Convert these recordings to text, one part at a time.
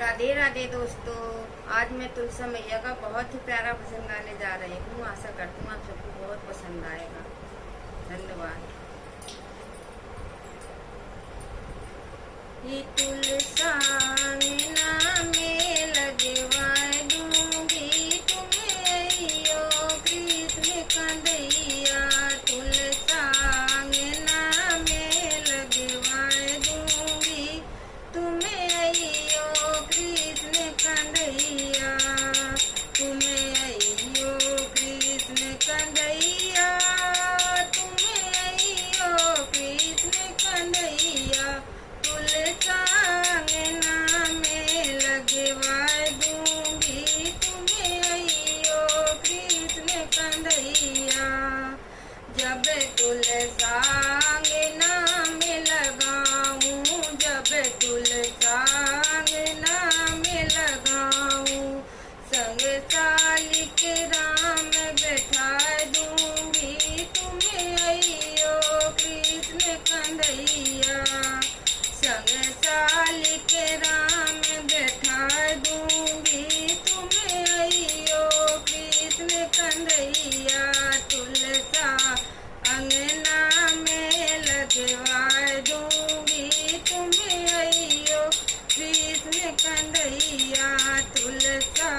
राधे राधे दोस्तों। आज मैं तुलसी मैया का बहुत ही प्यारा भजन गाने जा रही हूँ। आशा करती हूँ आप सबको बहुत पसंद आएगा। धन्यवाद। ये तुलसा में लगवाए दूंगी तुम्हें यो कृष्ण कंदैया। तुलसा में लगवाए दूंगी तुम्हें यो कृष्ण कंदैया। तुम्हें यो कृष्ण कंदैया। तुम्हें यो कृष्ण कंदैया। तुलसा में लगवाए दूंगी तुम्हें यो कृष्ण कंदैया। जब तुलसा नाम लगाऊं, जब तुलसा नाम लगाऊं, संग सालिक राम बैठा दूंगी तुम्हें यो कृष्ण कंदैया। संग सालिक राम बैठा दूंगी तुम्हें यो कृष्ण कंदैया। तुलसा अंगना में लगवा दूंगी तुम्हें यो कृष्ण कंदैया। तुलसा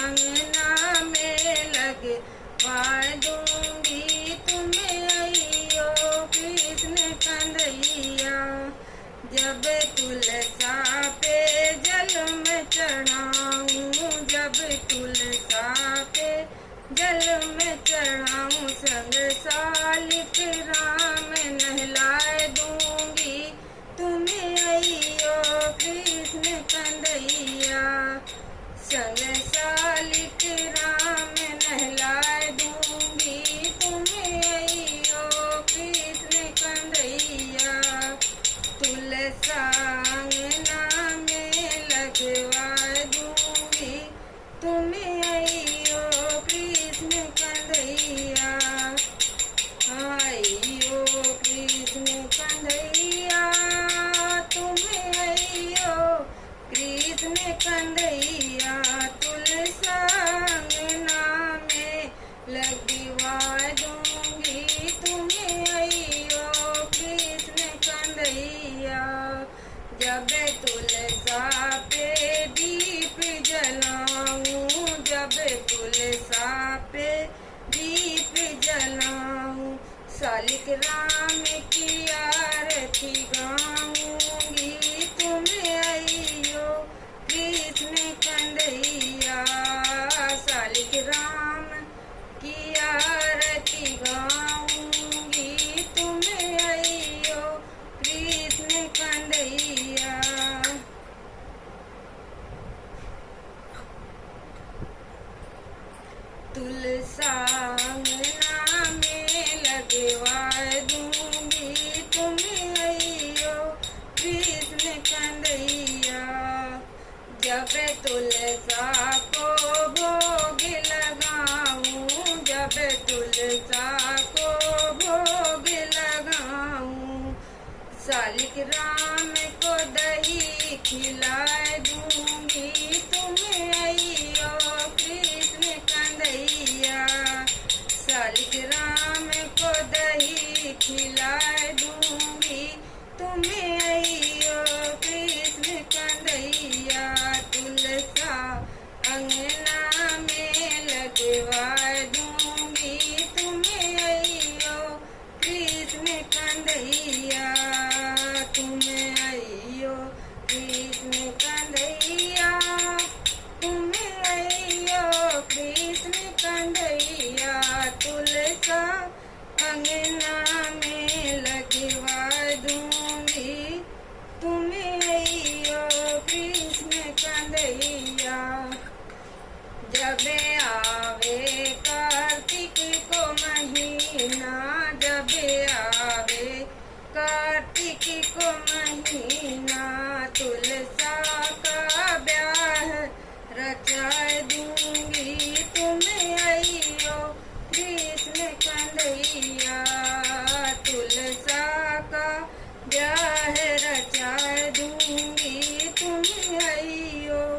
अंगना में लगवा दूंगी तुम्हें यो कृष्ण कंदैया। जब तुलसा पे जल में चढ़ाऊं, जब तुलसा पे जल में चढ़ाऊं, संग सालिक राम नहलाए दूंगी तुम्हें यो कृष्ण कंदैया। संग सालिक राम नहलाए दूंगी तुम्हें यो कृष्ण कंदैया। तुलसा अंगना में लगवा दूंगी तुम्हें यो कृष्ण कंदैया। यो कृष्ण कंदैया। तुम्हें यो कृष्ण कंदैया। तुलसा अंगना में लगवा दूंगी तुम्हें यो कृष्ण कंदैया। जब तुलसा पे दीप जलाऊं, जब तुलसा पे दीप जलाऊं, सालिक राम की आरती गाऊंगी तुम्हें यो कृष्ण कंदैया। सालिक राम की आरती गाऊंगी तुम्हें यो कृष्ण कंदैया। तुलसा अंगना में लगवा दूंगी तुम्हें यो कृष्ण कंदैया। जब तुलसा को भोग लगाऊं, जब तुलसा को भोग लगाऊं, सालिक राम को दही खिलाए दूंगी तुम्हें यो कृष्ण कंदैया। सालिक राम को दही खिलाए दूंगी तुम्हें यो कृष्ण कंदैया। तुलसा अंगना में लगवा दूंगी तुम्हें यो कृष्ण कंदैया। तुम्हें यो कृष्ण कंदैया। तुम्हें यो कृष्ण कंदैया। तुलसा अंगना में लगवा दूंगी तुम्हें यो कृष्ण कंदैया। जब आवे कार्तिक को महीना, जब आवे कार्तिक को महीना, तुलसा का ब्याह रचाए दूंगी तुम्हें यो कृष्ण कंदैया। तुलसा का ब्याह रचाए दूंगी तुम्हें यो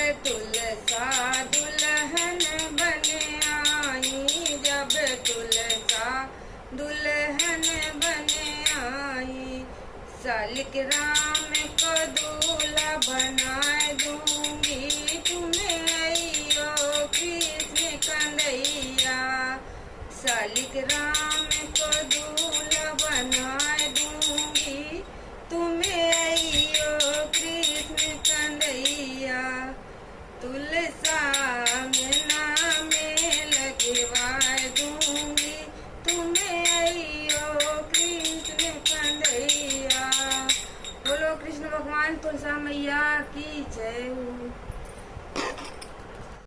तुलसा दुल्हन बन आई, जब तुलसा दुल्हन बन आई, शालिग्राम को दूल्हा बनाए दूंगी तुम्हें अइयो कृष्ण कन्हैया, शालिग्राम को दूल्हा बनाए दूंगी तुम्हें अइयो कृष्ण कन्हैया, तुलसा में नाम लगवाए दूंगी तुम्हें अइयो कृष्ण कन्हैया। बोलो कृष्ण भगवान तुलसा मैया की जय।